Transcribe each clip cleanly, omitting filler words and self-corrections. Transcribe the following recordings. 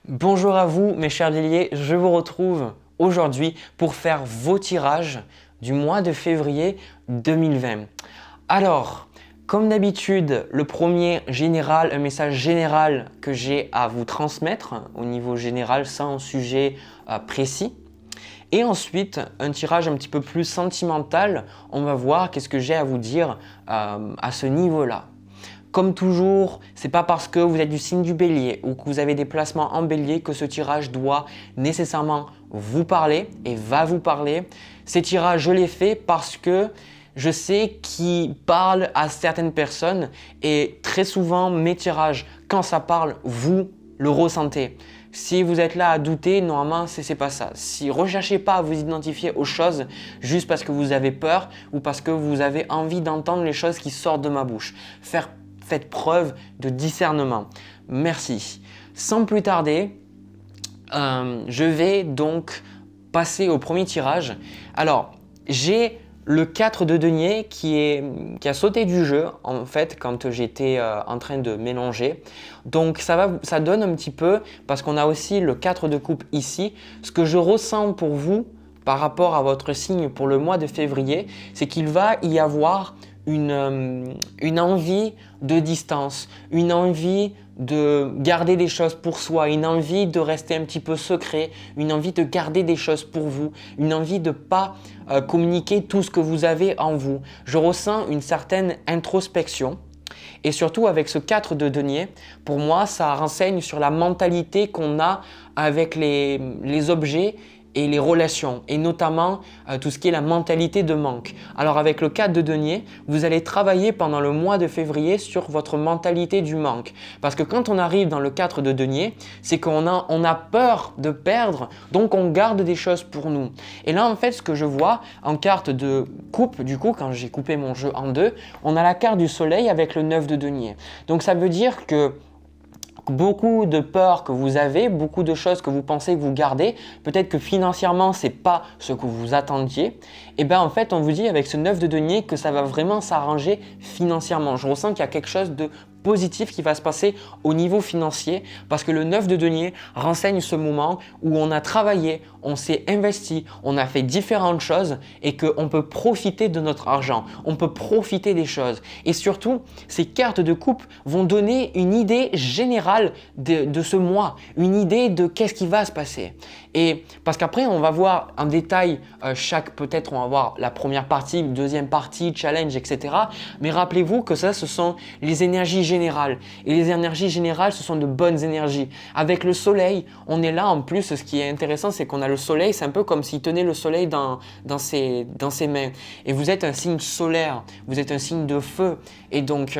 Bonjour à vous mes chers béliers, je vous retrouve aujourd'hui pour faire vos tirages du mois de février 2020. Alors, comme d'habitude, le premier général, un message général que j'ai à vous transmettre au niveau général sans sujet précis. Et ensuite, un tirage un petit peu plus sentimental, on va voir qu'est-ce que j'ai à vous dire à ce niveau-là. Comme toujours, ce n'est pas parce que vous êtes du signe du bélier ou que vous avez des placements en bélier que ce tirage doit nécessairement vous parler et va vous parler. Ces tirages, je les fais parce que je sais qu'ils parlent à certaines personnes et très souvent, mes tirages, quand ça parle, vous le ressentez. Si vous êtes là à douter, normalement, ce n'est pas ça. Si recherchez pas à vous identifier aux choses juste parce que vous avez peur ou parce que vous avez envie d'entendre les choses qui sortent de ma bouche. Faites preuve de discernement. Merci. Sans plus tarder, je vais donc passer au premier tirage. Alors, j'ai le 4 de denier qui a sauté du jeu en fait quand j'étais en train de mélanger. Donc ça donne un petit peu, parce qu'on a aussi le 4 de coupe ici, ce que je ressens pour vous par rapport à votre signe pour le mois de février, c'est qu'il va y avoir une envie de distance, une envie de garder des choses pour soi, une envie de rester un petit peu secret, une envie de garder des choses pour vous, une envie de ne pas communiquer tout ce que vous avez en vous. Je ressens une certaine introspection. Et surtout avec ce 4 de denier, pour moi, ça renseigne sur la mentalité qu'on a avec les objets et les relations, et notamment tout ce qui est la mentalité de manque. Alors avec le 4 de denier, vous allez travailler pendant le mois de février sur votre mentalité du manque. Parce que quand on arrive dans le 4 de denier, c'est qu'on a peur de perdre, donc on garde des choses pour nous. Et là en fait, ce que je vois en carte de coupe, du coup quand j'ai coupé mon jeu en deux, on a la carte du soleil avec le 9 de denier. Donc ça veut dire que beaucoup de peurs que vous avez, beaucoup de choses que vous pensez que vous gardez, peut-être que financièrement ce n'est pas ce que vous attendiez, et bien en fait on vous dit avec ce 9 de denier que ça va vraiment s'arranger financièrement. Je ressens qu'il y a quelque chose de positif qui va se passer au niveau financier parce que le 9 de denier renseigne ce moment où on a travaillé, on s'est investi, on a fait différentes choses et qu'on peut profiter de notre argent, on peut profiter des choses. Et surtout, ces cartes de coupe vont donner une idée générale de ce mois, une idée de qu'est-ce qui va se passer. Et parce qu'après, on va voir en détail peut-être on va voir la première partie, deuxième partie, challenge, etc. Mais rappelez-vous que ça, ce sont les énergies générales. Et les énergies générales, ce sont de bonnes énergies. Avec le soleil, on est là en plus, ce qui est intéressant, c'est qu'on a le soleil, c'est un peu comme s'il tenait le soleil dans ses mains. Et vous êtes un signe solaire, vous êtes un signe de feu. Et donc,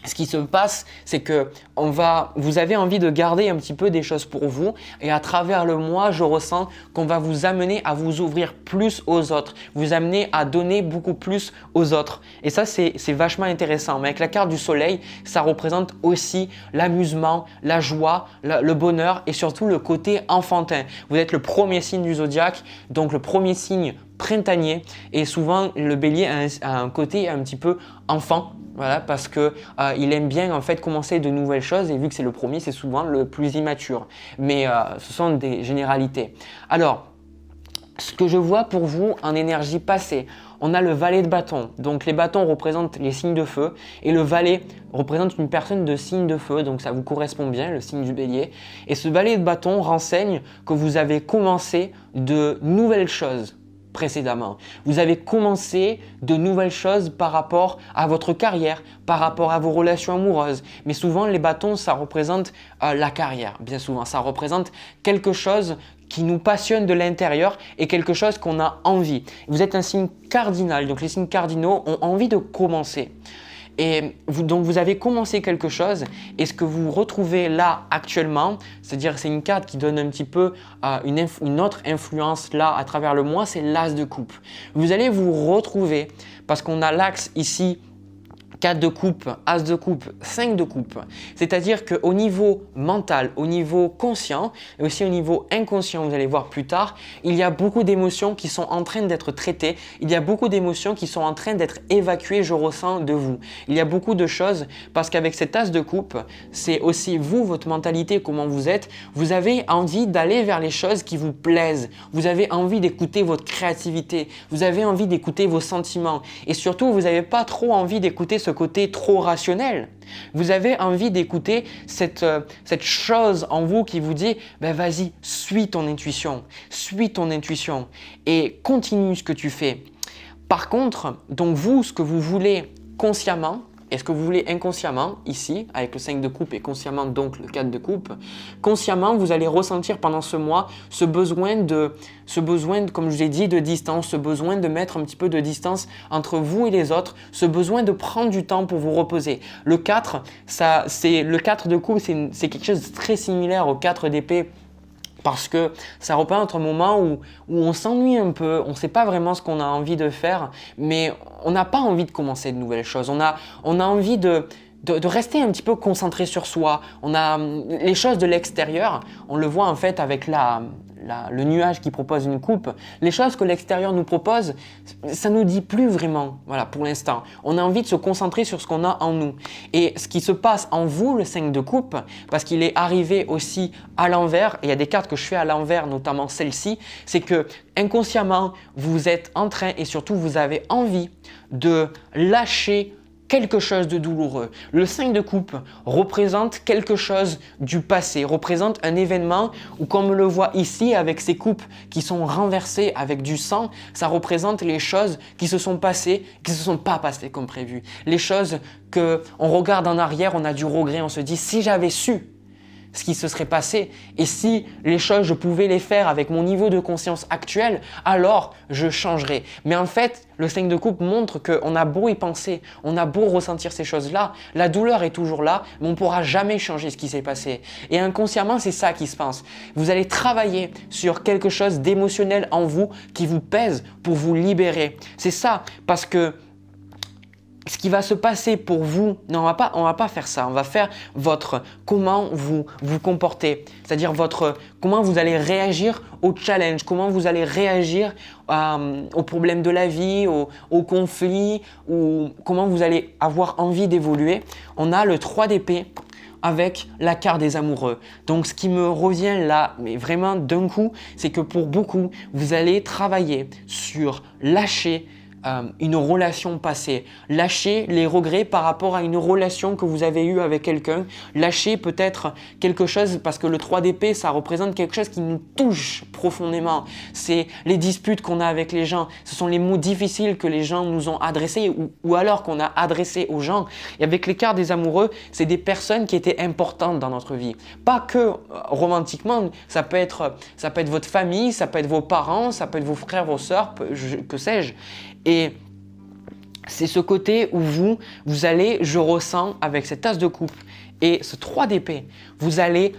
ce qui se passe, c'est que vous avez envie de garder un petit peu des choses pour vous et à travers le mois, je ressens qu'on va vous amener à vous ouvrir plus aux autres, vous amener à donner beaucoup plus aux autres. Et ça, c'est vachement intéressant. Mais avec la carte du soleil, ça représente aussi l'amusement, la joie, le bonheur et surtout le côté enfantin. Vous êtes le premier signe du zodiaque, donc le premier signe printanier et souvent le bélier a un côté un petit peu enfant. Voilà, parce que il aime bien en fait commencer de nouvelles choses et vu que c'est le premier, c'est souvent le plus immature. Mais ce sont des généralités. Alors, ce que je vois pour vous en énergie passée, on a le valet de bâton. Donc les bâtons représentent les signes de feu et le valet représente une personne de signe de feu. Donc ça vous correspond bien, le signe du bélier. Et ce valet de bâton renseigne que vous avez commencé de nouvelles choses précédemment. Vous avez commencé de nouvelles choses par rapport à votre carrière, par rapport à vos relations amoureuses. Mais souvent, les bâtons, ça représente la carrière. Bien souvent, ça représente quelque chose qui nous passionne de l'intérieur et quelque chose qu'on a envie. Vous êtes un signe cardinal, donc les signes cardinaux ont envie de commencer. Et donc vous avez commencé quelque chose et ce que vous retrouvez là actuellement, c'est-à-dire c'est une carte qui donne un petit peu une autre influence là à travers le mois, c'est l'as de coupe. Vous allez vous retrouver parce qu'on a l'axe ici 4 de coupe, As de coupe, 5 de coupe. C'est-à-dire qu'au niveau mental, au niveau conscient et aussi au niveau inconscient, vous allez voir plus tard, il y a beaucoup d'émotions qui sont en train d'être traitées. Il y a beaucoup d'émotions qui sont en train d'être évacuées, je ressens, de vous. Il y a beaucoup de choses parce qu'avec cet As de coupe, c'est aussi vous, votre mentalité, comment vous êtes. Vous avez envie d'aller vers les choses qui vous plaisent. Vous avez envie d'écouter votre créativité. Vous avez envie d'écouter vos sentiments. Et surtout, vous n'avez pas trop envie d'écouter ce côté trop rationnel. Vous avez envie d'écouter cette chose en vous qui vous dit ben vas-y, suis ton intuition et continue ce que tu fais. Par contre, donc vous, ce que vous voulez consciemment, et ce que vous voulez inconsciemment, ici, avec le 5 de coupe et consciemment donc le 4 de coupe, consciemment, vous allez ressentir pendant ce mois ce besoin de, comme je vous ai dit, de distance, ce besoin de mettre un petit peu de distance entre vous et les autres, ce besoin de prendre du temps pour vous reposer. Le 4, le 4 de coupe, c'est quelque chose de très similaire au 4 d'épée. Parce que ça représente un moment où on s'ennuie un peu, on ne sait pas vraiment ce qu'on a envie de faire, mais on n'a pas envie de commencer de nouvelles choses. On a envie de rester un petit peu concentré sur soi. On a les choses de l'extérieur, on le voit en fait avec le nuage qui propose une coupe. Les choses que l'extérieur nous propose, ça ne nous dit plus vraiment, voilà, pour l'instant. On a envie de se concentrer sur ce qu'on a en nous. Et ce qui se passe en vous, le 5 de coupe, parce qu'il est arrivé aussi à l'envers, et il y a des cartes que je fais à l'envers, notamment celle-ci, c'est que inconsciemment, vous êtes en train et surtout vous avez envie de lâcher quelque chose de douloureux. Le 5 de coupe représente quelque chose du passé, représente un événement où, comme on le voit ici avec ces coupes qui sont renversées avec du sang, ça représente les choses qui se sont passées, qui ne se sont pas passées comme prévu. Les choses qu'on regarde en arrière, on a du regret, on se dit si j'avais su ce qui se serait passé et si les choses je pouvais les faire avec mon niveau de conscience actuel, alors je changerais. Mais en fait, le 5 de coupe montre qu'on a beau y penser, on a beau ressentir ces choses-là, la douleur est toujours là, mais on ne pourra jamais changer ce qui s'est passé. Et inconsciemment, c'est ça qui se passe. Vous allez travailler sur quelque chose d'émotionnel en vous qui vous pèse pour vous libérer. C'est ça, parce que ce qui va se passer pour vous, non, on va pas faire ça. On va faire comment vous vous comportez, c'est-à-dire comment vous allez réagir au challenge, comment vous allez réagir aux problèmes de la vie, aux conflits, ou comment vous allez avoir envie d'évoluer. On a le 3 d'épée avec la carte des amoureux. Donc ce qui me revient là, mais vraiment d'un coup, c'est que pour beaucoup, vous allez travailler sur lâcher une relation passée, lâcher les regrets par rapport à une relation que vous avez eue avec quelqu'un, lâcher peut-être quelque chose, parce que le 3 d'épée, ça représente quelque chose qui nous touche profondément. C'est les disputes qu'on a avec les gens, ce sont les mots difficiles que les gens nous ont adressés ou alors qu'on a adressés aux gens. Et avec les cartes des amoureux, c'est des personnes qui étaient importantes dans notre vie. Pas que romantiquement, ça peut être votre famille, ça peut être vos parents, ça peut être vos frères, vos sœurs, que sais-je. Et c'est ce côté où vous allez, je ressens avec cette As de coupe et ce 3 d'épée, vous allez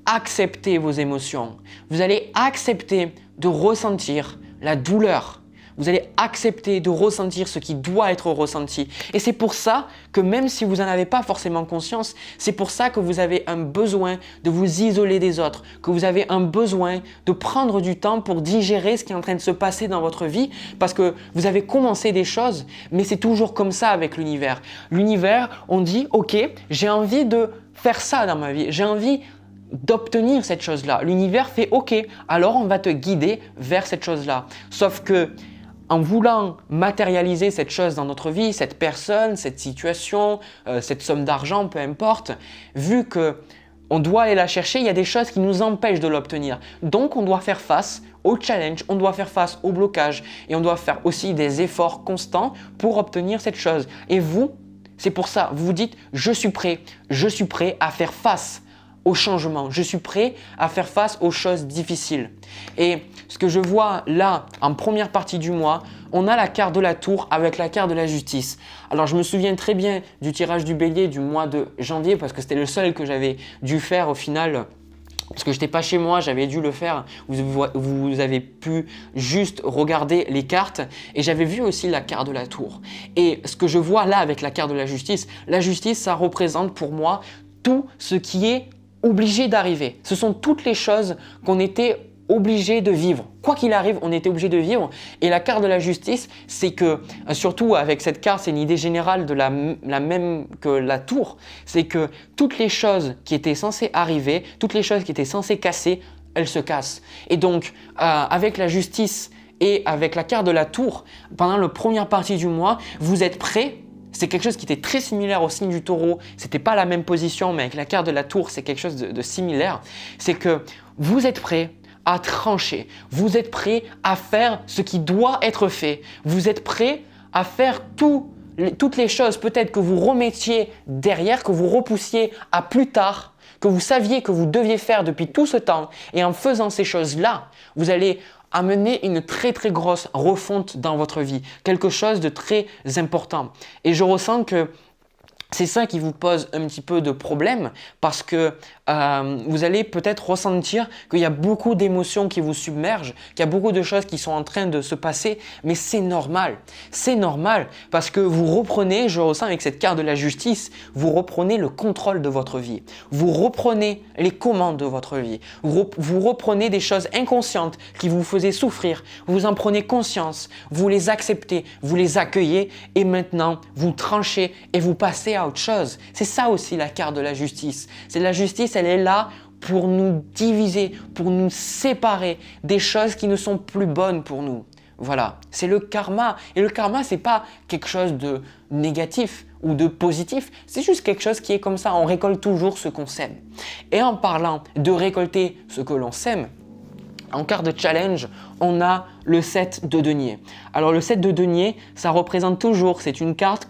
accepter vos émotions. Vous allez accepter de ressentir la douleur. Vous allez accepter de ressentir ce qui doit être ressenti. Et c'est pour ça que même si vous n'en avez pas forcément conscience, c'est pour ça que vous avez un besoin de vous isoler des autres, que vous avez un besoin de prendre du temps pour digérer ce qui est en train de se passer dans votre vie, parce que vous avez commencé des choses, mais c'est toujours comme ça avec l'univers. L'univers, on dit « Ok, j'ai envie de faire ça dans ma vie, j'ai envie d'obtenir cette chose-là. » L'univers fait « Ok, alors on va te guider vers cette chose-là. » Sauf que en voulant matérialiser cette chose dans notre vie, cette personne, cette situation, cette somme d'argent, peu importe, vu qu'on doit aller la chercher, il y a des choses qui nous empêchent de l'obtenir. Donc, on doit faire face au challenge, on doit faire face au blocage et on doit faire aussi des efforts constants pour obtenir cette chose. Et vous, c'est pour ça, vous vous dites « je suis prêt à faire face au changement, je suis prêt à faire face aux choses difficiles. » Et ce que je vois là, en première partie du mois, on a la carte de la tour avec la carte de la justice. Alors je me souviens très bien du tirage du bélier du mois de janvier parce que c'était le seul que j'avais dû faire au final parce que je n'étais pas chez moi, j'avais dû le faire. Vous avez pu juste regarder les cartes et j'avais vu aussi la carte de la tour. Et ce que je vois là avec la carte de la justice, ça représente pour moi tout ce qui est obligé d'arriver. Ce sont toutes les choses qu'on était obligé de vivre. Quoi qu'il arrive, on était obligé de vivre. Et la carte de la justice, c'est que, surtout avec cette carte, c'est une idée générale de la même que la tour, c'est que toutes les choses qui étaient censées arriver, toutes les choses qui étaient censées casser, elles se cassent. Et donc, avec la justice et avec la carte de la tour, pendant la première partie du mois, vous êtes prêts. C'est quelque chose qui était très similaire au signe du taureau. C'était pas la même position, mais avec la carte de la tour, c'est quelque chose de similaire. C'est que vous êtes prêts à trancher. Vous êtes prêt à faire ce qui doit être fait. Vous êtes prêt à faire toutes les choses peut-être que vous remettiez derrière, que vous repoussiez à plus tard, que vous saviez que vous deviez faire depuis tout ce temps. Et en faisant ces choses-là, vous allez amener une très très grosse refonte dans votre vie. Quelque chose de très important. Et je ressens que c'est ça qui vous pose un petit peu de problème parce que vous allez peut-être ressentir qu'il y a beaucoup d'émotions qui vous submergent, qu'il y a beaucoup de choses qui sont en train de se passer, mais c'est normal. C'est normal parce que vous reprenez, je ressens avec cette carte de la justice, vous reprenez le contrôle de votre vie. Vous reprenez les commandes de votre vie. Vous reprenez des choses inconscientes qui vous faisaient souffrir. Vous en prenez conscience, vous les acceptez, vous les accueillez et maintenant vous tranchez et vous passez à autre chose. C'est ça aussi la carte de la justice. C'est la justice, elle est là pour nous diviser, pour nous séparer des choses qui ne sont plus bonnes pour nous. Voilà, c'est le karma. Et le karma, c'est pas quelque chose de négatif ou de positif, c'est juste quelque chose qui est comme ça. On récolte toujours ce qu'on sème. Et en parlant de récolter ce que l'on sème, en carte de challenge, on a le 7 de denier. Alors le 7 de denier, ça représente toujours, c'est une carte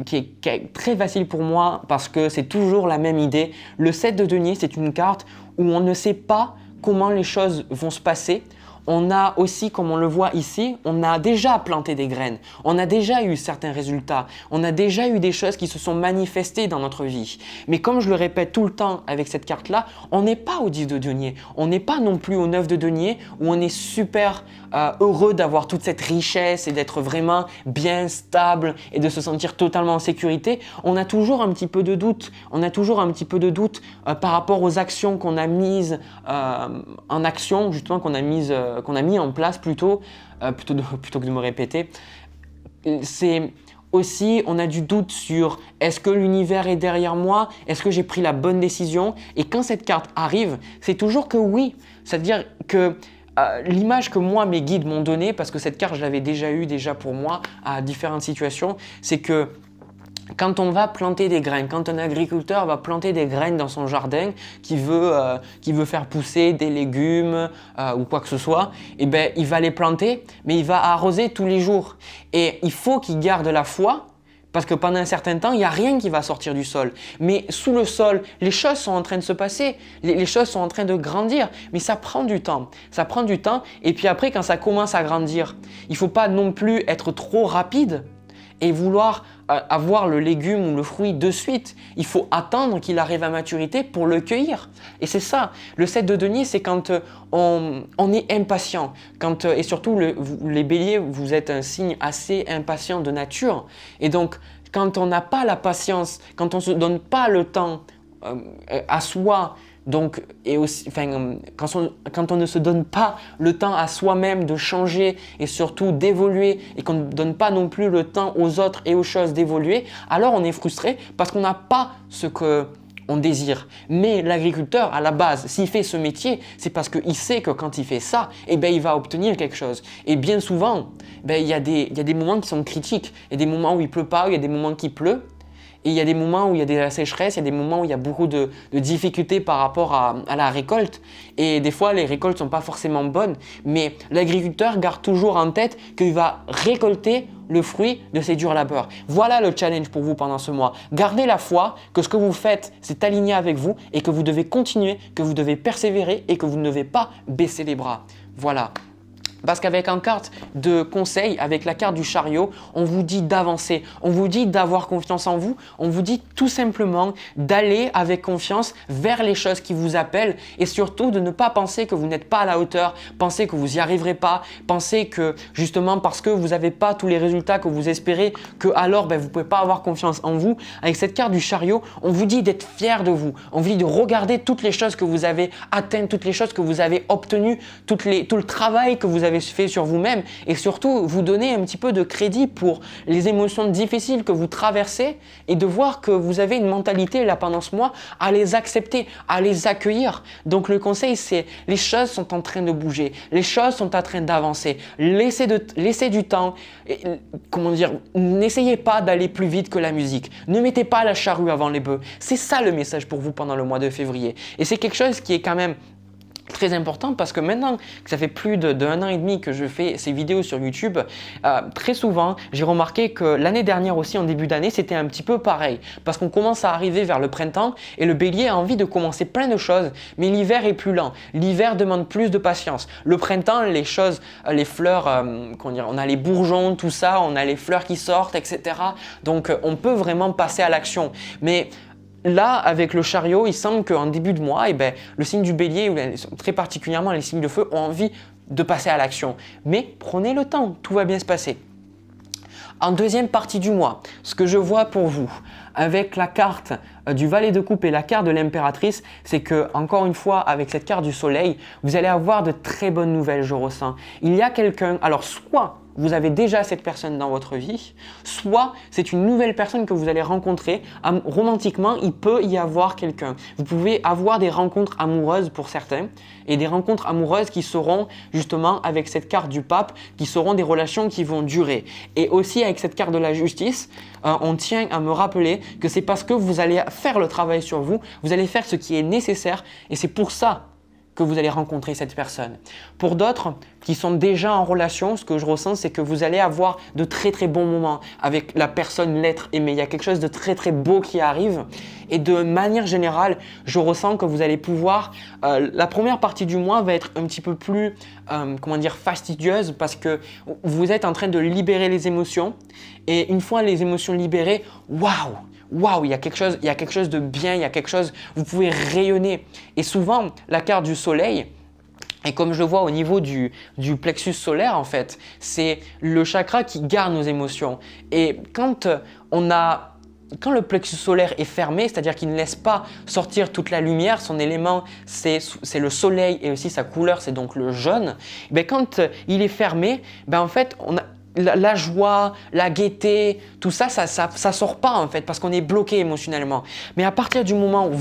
qui est très facile pour moi parce que c'est toujours la même idée. Le 7 de denier, c'est une carte où on ne sait pas comment les choses vont se passer. On a aussi, comme on le voit ici, on a déjà planté des graines. On a déjà eu certains résultats. On a déjà eu des choses qui se sont manifestées dans notre vie. Mais comme je le répète tout le temps avec cette carte-là, on n'est pas au 10 de denier. On n'est pas non plus au 9 de denier où on est super heureux d'avoir toute cette richesse et d'être vraiment bien stable et de se sentir totalement en sécurité. On a toujours un petit peu de doute. On a toujours un petit peu de doute par rapport aux actions qu'on a mises en action, justement qu'on a mis en place plutôt que de me répéter. C'est aussi, on a du doute sur est-ce que l'univers est derrière moi? Est-ce que j'ai pris la bonne décision? Et quand cette carte arrive, c'est toujours que oui. C'est-à-dire que l'image que moi, mes guides m'ont donnée, parce que cette carte, je l'avais déjà eue pour moi à différentes situations, c'est que quand on va planter des graines, quand un agriculteur va planter des graines dans son jardin, qui veut faire pousser des légumes ou quoi que ce soit, eh ben, il va les planter, mais il va arroser tous les jours. Et il faut qu'il garde la foi, parce que pendant un certain temps, il n'y a rien qui va sortir du sol. Mais sous le sol, les choses sont en train de se passer, les choses sont en train de grandir, mais ça prend du temps. Ça prend du temps, et puis après, quand ça commence à grandir, il ne faut pas non plus être trop rapide et vouloir avoir le légume ou le fruit de suite. Il faut attendre qu'il arrive à maturité pour le cueillir. Et c'est ça, le 7 de denier, c'est quand on est impatient. Et surtout, les béliers, vous êtes un signe assez impatient de nature. Et donc, quand on n'a pas la patience, quand on ne se donne pas le temps à soi, donc, et aussi, quand on ne se donne pas le temps à soi-même de changer et surtout d'évoluer et qu'on ne donne pas non plus le temps aux autres et aux choses d'évoluer, alors on est frustré parce qu'on n'a pas ce qu'on désire. Mais l'agriculteur, à la base, s'il fait ce métier, c'est parce qu'il sait que quand il fait ça, eh ben, il va obtenir quelque chose. Et bien souvent, il y a des moments qui sont critiques. Il y a des moments où il pleut pas, il y a des moments qui pleut. Et il y a des moments où il y a de la sécheresse, il y a des moments où il y a beaucoup de difficultés par rapport à la récolte. Et des fois, les récoltes ne sont pas forcément bonnes. Mais l'agriculteur garde toujours en tête qu'il va récolter le fruit de ses durs labeurs. Voilà le challenge pour vous pendant ce mois. Gardez la foi que ce que vous faites, c'est aligné avec vous et que vous devez continuer, que vous devez persévérer et que vous ne devez pas baisser les bras. Voilà. Parce qu'avec une carte de conseil, avec la carte du chariot, on vous dit d'avancer, on vous dit d'avoir confiance en vous, on vous dit tout simplement d'aller avec confiance vers les choses qui vous appellent et surtout de ne pas penser que vous n'êtes pas à la hauteur, penser que vous n'y arriverez pas, penser que justement parce que vous n'avez pas tous les résultats que vous espérez, que alors vous ne pouvez pas avoir confiance en vous. Avec cette carte du chariot, on vous dit d'être fier de vous, on vous dit de regarder toutes les choses que vous avez atteintes, toutes les choses que vous avez obtenues, tout le travail que vous avez fait sur vous-même et surtout vous donner un petit peu de crédit pour les émotions difficiles que vous traversez et de voir que vous avez une mentalité là pendant ce mois à les accepter, à les accueillir. Donc le conseil c'est les choses sont en train de bouger, les choses sont en train d'avancer, laissez du temps, et, comment dire, n'essayez pas d'aller plus vite que la musique, ne mettez pas la charrue avant les bœufs. C'est ça le message pour vous pendant le mois de février et c'est quelque chose qui est quand même très important parce que maintenant que ça fait plus d'un an et demi que je fais ces vidéos sur YouTube, très souvent j'ai remarqué que l'année dernière aussi en début d'année c'était un petit peu pareil parce qu'on commence à arriver vers le printemps et le bélier a envie de commencer plein de choses mais l'hiver est plus lent, l'hiver demande plus de patience. Le printemps les choses, les fleurs, on a les bourgeons, tout ça, on a les fleurs qui sortent etc. Donc on peut vraiment passer à l'action mais là, avec le chariot, il semble qu'en début de mois, le signe du bélier, ou très particulièrement les signes de feu, ont envie de passer à l'action. Mais prenez le temps, tout va bien se passer. En deuxième partie du mois, ce que je vois pour vous, avec la carte du valet de coupe et la carte de l'impératrice, c'est que, encore une fois, avec cette carte du soleil, vous allez avoir de très bonnes nouvelles, je ressens. Il y a quelqu'un, alors soit vous avez déjà cette personne dans votre vie, soit c'est une nouvelle personne que vous allez rencontrer. Romantiquement, il peut y avoir quelqu'un. Vous pouvez avoir des rencontres amoureuses pour certains et des rencontres amoureuses qui seront justement avec cette carte du pape, qui seront des relations qui vont durer. Et aussi avec cette carte de la justice, on tient à me rappeler que c'est parce que vous allez faire le travail sur vous, vous allez faire ce qui est nécessaire et c'est pour ça que vous allez rencontrer cette personne. Pour d'autres qui sont déjà en relation, ce que je ressens, c'est que vous allez avoir de très très bons moments avec la personne, l'être aimé. Il y a quelque chose de très très beau qui arrive et de manière générale, je ressens que vous allez pouvoir, la première partie du mois va être un petit peu plus, fastidieuse parce que vous êtes en train de libérer les émotions et une fois les émotions libérées, waouh, il y a quelque chose de bien, il y a quelque chose, vous pouvez rayonner. Et souvent, la carte du soleil, et comme je le vois au niveau du plexus solaire en fait, c'est le chakra qui garde nos émotions. Et quand le plexus solaire est fermé, c'est-à-dire qu'il ne laisse pas sortir toute la lumière, son élément c'est le soleil et aussi sa couleur c'est donc le jaune, quand il est fermé, en fait on a la joie, la gaieté, tout ça, ça sort pas en fait parce qu'on est bloqué émotionnellement. Mais à partir du moment où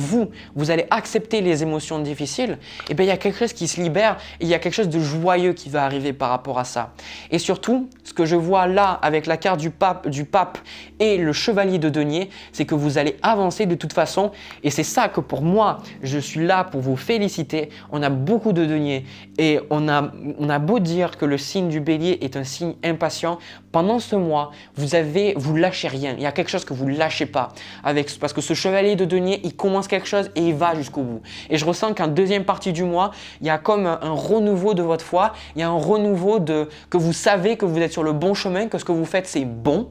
vous allez accepter les émotions difficiles, il y a quelque chose qui se libère et il y a quelque chose de joyeux qui va arriver par rapport à ça. Et surtout, ce que je vois là avec la carte du pape et le chevalier de denier, c'est que vous allez avancer de toute façon et c'est ça que pour moi, je suis là pour vous féliciter. On a beaucoup de deniers et on a beau dire que le signe du bélier est un signe impatient. Pendant ce mois, vous lâchez rien. Il y a quelque chose que vous ne lâchez pas. Parce que ce chevalier de denier, il commence quelque chose et il va jusqu'au bout. Et je ressens qu'en deuxième partie du mois, il y a comme un renouveau de votre foi. Il y a un renouveau que vous savez que vous êtes sur le bon chemin, que ce que vous faites, c'est bon.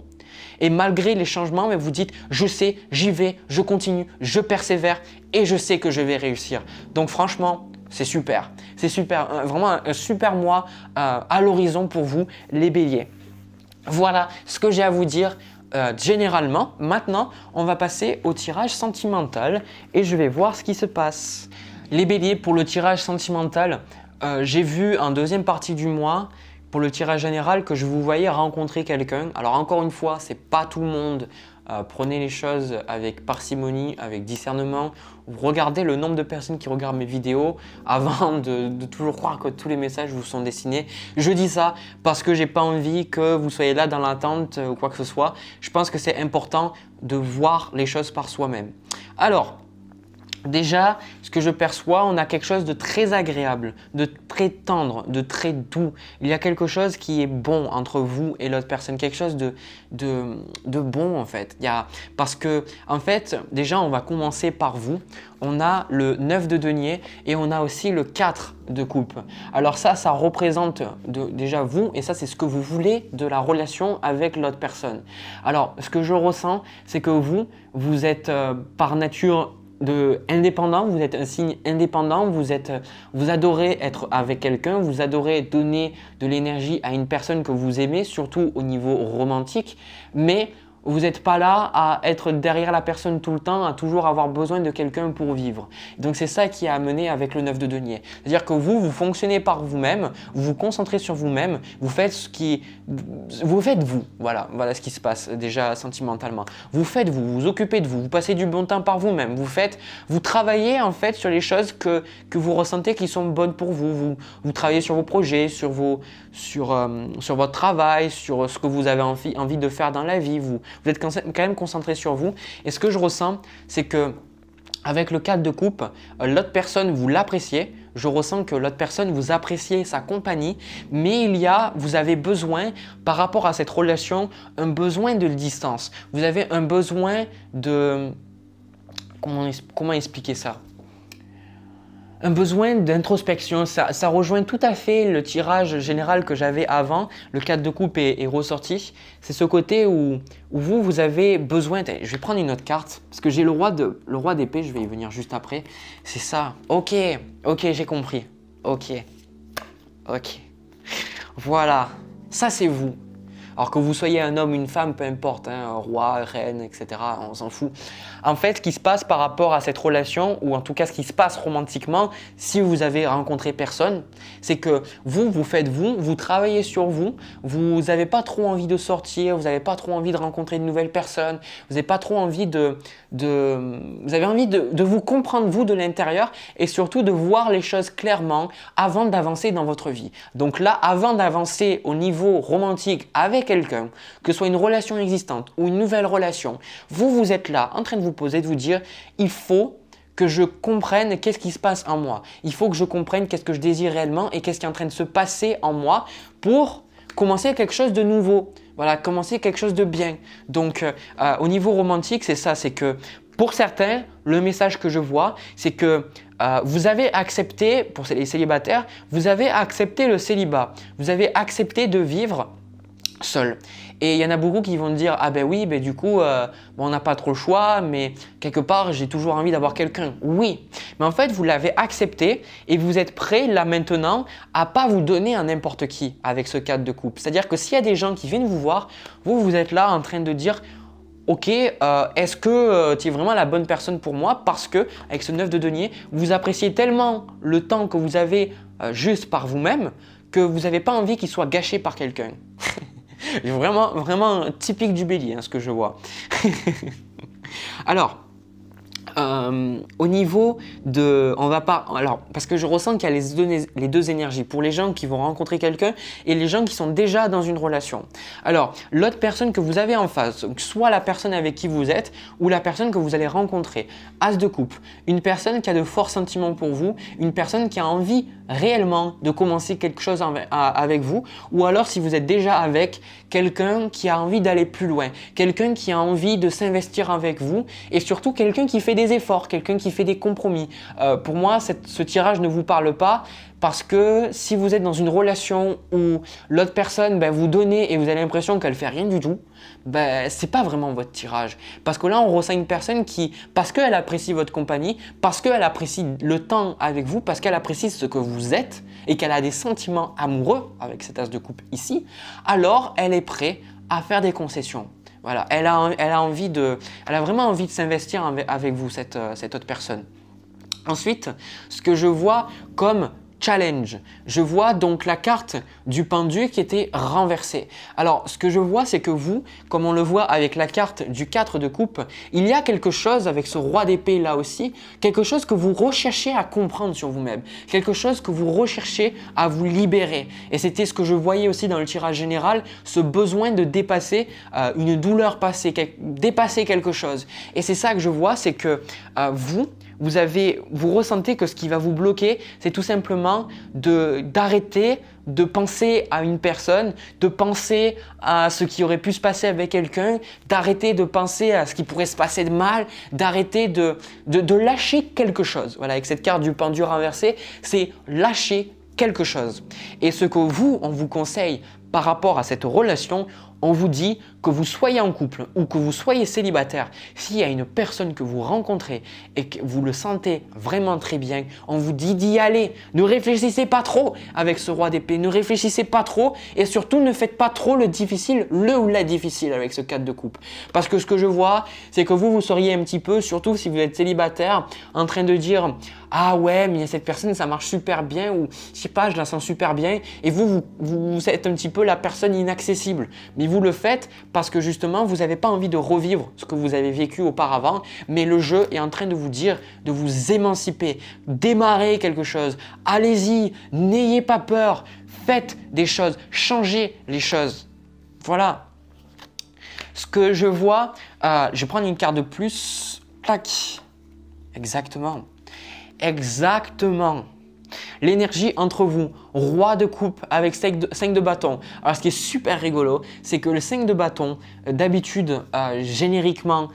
Et malgré les changements, vous dites, je sais, j'y vais, je continue, je persévère et je sais que je vais réussir. Donc franchement, c'est super. C'est super. Vraiment un super mois à l'horizon pour vous, les béliers. Voilà ce que j'ai à vous dire généralement. Maintenant, on va passer au tirage sentimental et je vais voir ce qui se passe. Les béliers, pour le tirage sentimental, j'ai vu en deuxième partie du mois, pour le tirage général, que je vous voyais rencontrer quelqu'un. Alors encore une fois, ce n'est pas tout le monde. Prenez les choses avec parcimonie, avec discernement. Regardez le nombre de personnes qui regardent mes vidéos avant de toujours croire que tous les messages vous sont destinés. Je dis ça parce que j'ai pas envie que vous soyez là dans l'attente ou quoi que ce soit. Je pense que c'est important de voir les choses par soi-même. Alors, Déjà, ce que je perçois, on a quelque chose de très agréable, de très tendre, de très doux. Il y a quelque chose qui est bon entre vous et l'autre personne, quelque chose de bon en fait. Parce que en fait, déjà, on va commencer par vous. On a le 9 de denier et on a aussi le 4 de coupe. Alors ça représente déjà vous et ça, c'est ce que vous voulez de la relation avec l'autre personne. Alors, ce que je ressens, c'est que vous êtes par nature indépendant, vous êtes un signe indépendant, vous adorez être avec quelqu'un, vous adorez donner de l'énergie à une personne que vous aimez, surtout au niveau romantique, mais vous n'êtes pas là à être derrière la personne tout le temps, à toujours avoir besoin de quelqu'un pour vivre. Donc c'est ça qui a amené avec le 9 de denier. C'est-à-dire que vous fonctionnez par vous-même, vous vous concentrez sur vous-même, vous faites vous. Voilà ce qui se passe déjà sentimentalement. Vous vous occupez de vous, vous passez du bon temps par vous-même, vous travaillez en fait sur les choses que vous ressentez qui sont bonnes pour vous. Vous travaillez sur vos projets, sur votre travail, sur ce que vous avez envie de faire dans la vie. Vous êtes quand même concentré sur vous. Et ce que je ressens, c'est que avec le 4 de coupe, l'autre personne, vous l'appréciez. Je ressens que l'autre personne, vous appréciez sa compagnie, mais vous avez besoin, par rapport à cette relation, un besoin de distance. Vous avez un besoin de… Comment expliquer ça ? Un besoin d'introspection, ça rejoint tout à fait le tirage général que j'avais avant. Le 4 de coupe est ressorti. C'est ce côté où vous avez besoin… Je vais prendre une autre carte parce que j'ai le roi d'épée, je vais y venir juste après. C'est ça. Ok, j'ai compris. Ok. Voilà, ça c'est vous. Alors que vous soyez un homme, une femme, peu importe, un roi, reine, etc., on s'en fout. En fait, ce qui se passe par rapport à cette relation, ou en tout cas ce qui se passe romantiquement, si vous avez rencontré personne, c'est que vous faites vous travaillez sur vous n'avez pas trop envie de sortir, vous n'avez pas trop envie de rencontrer de nouvelles personnes, vous n'avez pas trop envie vous avez envie de vous comprendre vous de l'intérieur et surtout de voir les choses clairement avant d'avancer dans votre vie. Donc là, avant d'avancer au niveau romantique avec quelqu'un, que ce soit une relation existante ou une nouvelle relation, vous êtes là en train de vous poser, de vous dire il faut que je comprenne qu'est-ce qui se passe en moi. Il faut que je comprenne qu'est-ce que je désire réellement et qu'est-ce qui est en train de se passer en moi pour commencer quelque chose de nouveau. Voilà, commencer quelque chose de bien. Donc, au niveau romantique, c'est ça, c'est que pour certains, le message que je vois, c'est que vous avez accepté, pour les célibataires, vous avez accepté le célibat. Vous avez accepté de vivre seul. Et il y en a beaucoup qui vont dire « Ah ben oui, du coup, on n'a pas trop le choix, mais quelque part, j'ai toujours envie d'avoir quelqu'un. » Oui, mais en fait, vous l'avez accepté et vous êtes prêt là maintenant à pas vous donner à n'importe qui avec ce 4 de coupe. C'est-à-dire que s'il y a des gens qui viennent vous voir, vous êtes là en train de dire « Ok, est-ce que tu es vraiment la bonne personne pour moi ?» Parce que avec ce 9 de denier, vous appréciez tellement le temps que vous avez juste par vous-même que vous n'avez pas envie qu'il soit gâché par quelqu'un. Vraiment typique du bélier, ce que je vois. Alors, au niveau de… parce que je ressens qu'il y a les deux énergies pour les gens qui vont rencontrer quelqu'un et les gens qui sont déjà dans une relation. Alors, l'autre personne que vous avez en face, soit la personne avec qui vous êtes ou la personne que vous allez rencontrer, As de coupe, une personne qui a de forts sentiments pour vous, une personne qui a envie réellement de commencer quelque chose avec vous, ou alors si vous êtes déjà avec quelqu'un qui a envie d'aller plus loin, quelqu'un qui a envie de s'investir avec vous et surtout quelqu'un qui fait des efforts, quelqu'un qui fait des compromis. Pour moi, ce tirage ne vous parle pas parce que si vous êtes dans une relation où l'autre personne vous donnez et vous avez l'impression qu'elle fait rien du tout, c'est pas vraiment votre tirage. Parce que là, on ressent une personne qui, parce qu'elle apprécie votre compagnie, parce qu'elle apprécie le temps avec vous, parce qu'elle apprécie ce que vous êtes et qu'elle a des sentiments amoureux avec cet as de coupe ici, alors elle est prête à faire des concessions. Voilà, elle a vraiment envie de s'investir avec vous, cette autre personne. Ensuite, ce que je vois comme challenge, je vois donc la carte du pendu qui était renversée. Alors, ce que je vois, c'est que vous, comme on le voit avec la carte du 4 de coupe, il y a quelque chose avec ce roi d'épée là aussi, quelque chose que vous recherchez à comprendre sur vous-même, quelque chose que vous recherchez à vous libérer. Et c'était ce que je voyais aussi dans le tirage général, ce besoin de dépasser une douleur passée, dépasser quelque chose. Et c'est ça que je vois, c'est que vous ressentez que ce qui va vous bloquer, c'est tout simplement d'arrêter de penser à une personne, de penser à ce qui aurait pu se passer avec quelqu'un, d'arrêter de penser à ce qui pourrait se passer de mal, d'arrêter de lâcher quelque chose. Voilà, avec cette carte du pendu renversé, c'est lâcher quelque chose. Et ce que on vous conseille par rapport à cette relation, on vous dit que vous soyez en couple ou que vous soyez célibataire, s'il y a une personne que vous rencontrez et que vous le sentez vraiment très bien, on vous dit d'y aller. Ne réfléchissez pas trop avec ce roi d'épée, ne réfléchissez pas trop et surtout ne faites pas trop le difficile, le ou la difficile avec ce 4 de coupe. Parce que ce que je vois, c'est que vous seriez un petit peu, surtout si vous êtes célibataire, en train de dire « Ah ouais, mais cette personne, ça marche super bien » ou « Je sais pas, je la sens super bien » et vous êtes un petit peu la personne inaccessible. Mais vous le faites parce que justement, vous n'avez pas envie de revivre ce que vous avez vécu auparavant, mais le jeu est en train de vous dire de vous émanciper, démarrer quelque chose. Allez-y, n'ayez pas peur, faites des choses, changez les choses. Voilà. Ce que je vois, je vais prendre une carte de plus. Tac. Exactement. Exactement. L'énergie entre vous, roi de coupe avec 5 de bâton. Alors ce qui est super rigolo, c'est que le 5 de bâton, d'habitude, génériquement,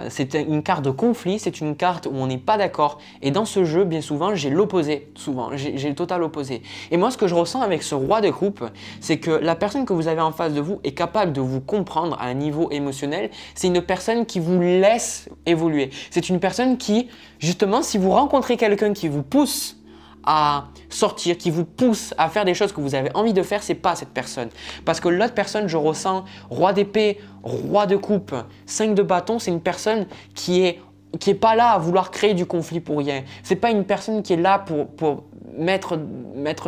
c'est une carte de conflit, c'est une carte où on n'est pas d'accord. Et dans ce jeu, bien souvent, j'ai l'opposé, j'ai le total opposé. Et moi, ce que je ressens avec ce roi de coupe, c'est que la personne que vous avez en face de vous est capable de vous comprendre à un niveau émotionnel. C'est une personne qui vous laisse évoluer. C'est une personne qui, justement, si vous rencontrez quelqu'un qui vous pousse à sortir, qui vous pousse à faire des choses que vous avez envie de faire, c'est pas cette personne. Parce que l'autre personne, je ressens roi d'épée, roi de coupe, 5 de bâton, c'est une personne qui est pas là à vouloir créer du conflit pour rien. C'est pas une personne qui est là pour mettre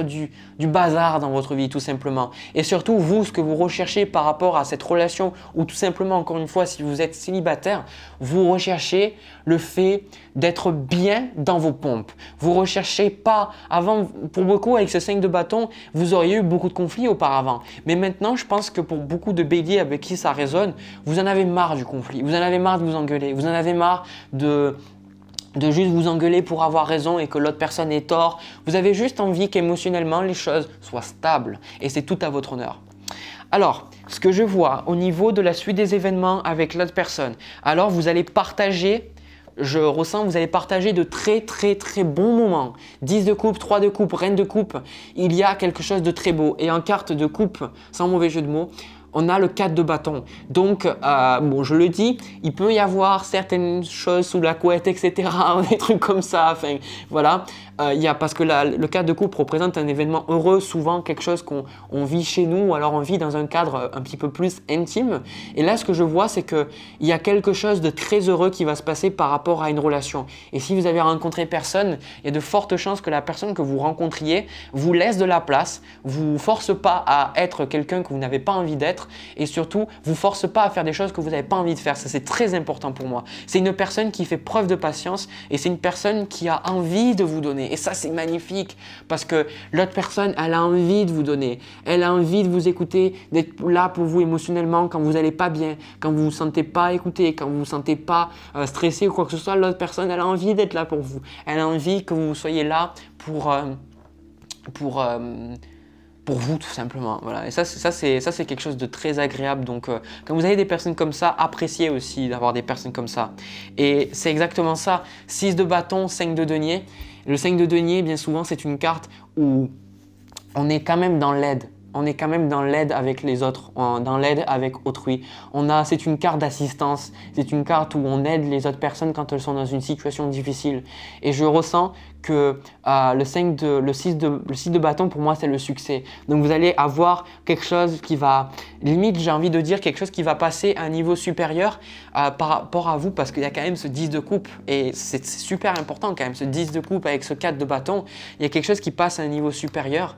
du bazar dans votre vie tout simplement. Et surtout, vous, ce que vous recherchez par rapport à cette relation ou tout simplement, encore une fois, si vous êtes célibataire, vous recherchez le fait d'être bien dans vos pompes. Vous recherchez pas, avant, pour beaucoup avec ce 5 de bâton, vous auriez eu beaucoup de conflits auparavant. Mais maintenant, je pense que pour beaucoup de béliers avec qui ça résonne, vous en avez marre du conflit, vous en avez marre de vous engueuler, vous en avez marre de juste vous engueuler pour avoir raison et que l'autre personne ait tort. Vous avez juste envie qu'émotionnellement les choses soient stables et c'est tout à votre honneur. Alors, ce que je vois au niveau de la suite des événements avec l'autre personne, alors vous allez partager, je ressens, vous allez partager de très très très bons moments. 10 de coupe, 3 de coupe, reine de coupe, il y a quelque chose de très beau. Et en carte de coupe, sans mauvais jeu de mots, on a le 4 de bâton. Donc, bon, je le dis, il peut y avoir certaines choses sous la couette, etc. Des trucs comme ça. Enfin, voilà. Parce que le 4 de coupe représente un événement heureux, souvent quelque chose qu'on vit chez nous, ou alors on vit dans un cadre un petit peu plus intime. Et là, ce que je vois, c'est qu'il y a quelque chose de très heureux qui va se passer par rapport à une relation. Et si vous avez rencontré personne, il y a de fortes chances que la personne que vous rencontriez vous laisse de la place, vous force pas à être quelqu'un que vous n'avez pas envie d'être et surtout, vous force pas à faire des choses que vous n'avez pas envie de faire. Ça, c'est très important pour moi. C'est une personne qui fait preuve de patience et c'est une personne qui a envie de vous donner. Et ça, c'est magnifique parce que l'autre personne, elle a envie de vous donner. Elle a envie de vous écouter, d'être là pour vous émotionnellement quand vous n'allez pas bien, quand vous ne vous sentez pas écouté, quand vous ne vous sentez pas stressé ou quoi que ce soit. L'autre personne, elle a envie d'être là pour vous. Elle a envie que vous soyez là pour vous tout simplement. Voilà. Et ça c'est quelque chose de très agréable. Donc quand vous avez des personnes comme ça, appréciez aussi d'avoir des personnes comme ça. Et c'est exactement ça. 6 de bâton, 5 de denier. Le 5 de denier, bien souvent, c'est une carte où on est quand même dans l'aide. On est quand même dans l'aide avec les autres, dans l'aide avec autrui. C'est une carte d'assistance, c'est une carte où on aide les autres personnes quand elles sont dans une situation difficile. Et je ressens que le 6 de bâton, pour moi, c'est le succès. Donc vous allez avoir quelque chose qui va, limite j'ai envie de dire quelque chose qui va passer à un niveau supérieur par rapport à vous parce qu'il y a quand même ce 10 de coupe et c'est super important quand même, ce 10 de coupe avec ce 4 de bâton, il y a quelque chose qui passe à un niveau supérieur.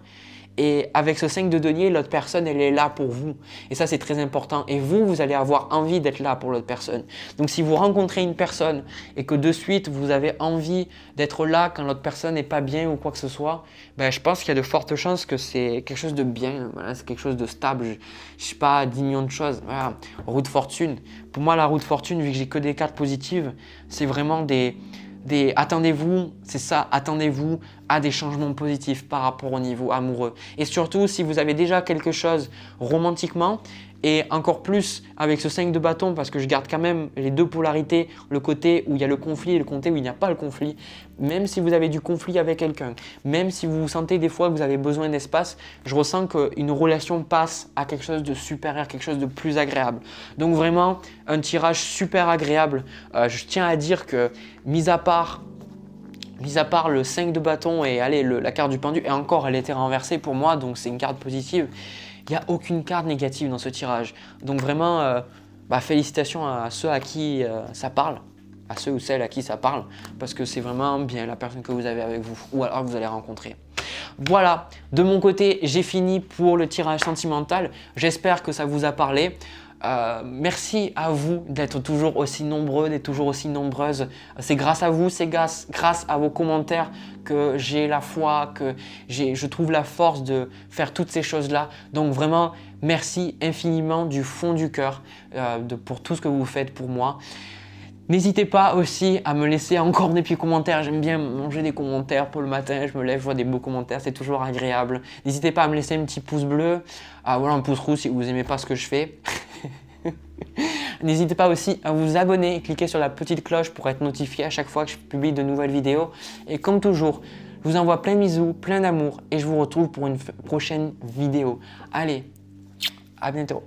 Et avec ce 5 de denier, l'autre personne, elle est là pour vous. Et ça, c'est très important. Et vous allez avoir envie d'être là pour l'autre personne. Donc, si vous rencontrez une personne et que de suite, vous avez envie d'être là quand l'autre personne n'est pas bien ou quoi que ce soit, ben, je pense qu'il y a de fortes chances que c'est quelque chose de bien. Voilà, c'est quelque chose de stable. Je ne sais pas, 10 millions de choses. Voilà. Roue de fortune. Pour moi, la roue de fortune, vu que j'ai que des cartes positives, c'est vraiment attendez-vous, c'est ça, attendez-vous à des changements positifs par rapport au niveau amoureux. Et surtout, si vous avez déjà quelque chose romantiquement, et encore plus avec ce 5 de bâton, parce que je garde quand même les deux polarités, le côté où il y a le conflit et le côté où il n'y a pas le conflit. Même si vous avez du conflit avec quelqu'un, même si vous vous sentez des fois que vous avez besoin d'espace, je ressens qu'une relation passe à quelque chose de supérieur, quelque chose de plus agréable. Donc vraiment, un tirage super agréable. Je tiens à dire que, mis à part le 5 de bâton et allez, la carte du pendu, et encore elle était renversée pour moi, donc c'est une carte positive. Il n'y a aucune carte négative dans ce tirage. Donc vraiment, félicitations à ceux à qui ça parle, à ceux ou celles à qui ça parle, parce que c'est vraiment bien la personne que vous avez avec vous ou alors que vous allez rencontrer. Voilà, de mon côté, j'ai fini pour le tirage sentimental. J'espère que ça vous a parlé. Merci à vous d'être toujours aussi nombreux, d'être toujours aussi nombreuses. C'est grâce à vous, c'est grâce à vos commentaires que j'ai la foi, que je trouve la force de faire toutes ces choses-là. Donc vraiment, merci infiniment du fond du cœur pour tout ce que vous faites pour moi. N'hésitez pas aussi à me laisser encore des petits commentaires. J'aime bien manger des commentaires pour le matin. Je me lève, je vois des beaux commentaires, c'est toujours agréable. N'hésitez pas à me laisser un petit pouce bleu, voilà, un pouce rouge si vous n'aimez pas ce que je fais. N'hésitez pas aussi à vous abonner et cliquer sur la petite cloche pour être notifié à chaque fois que je publie de nouvelles vidéos. Et comme toujours, je vous envoie plein de bisous, plein d'amour et je vous retrouve pour une prochaine vidéo. Allez, à bientôt.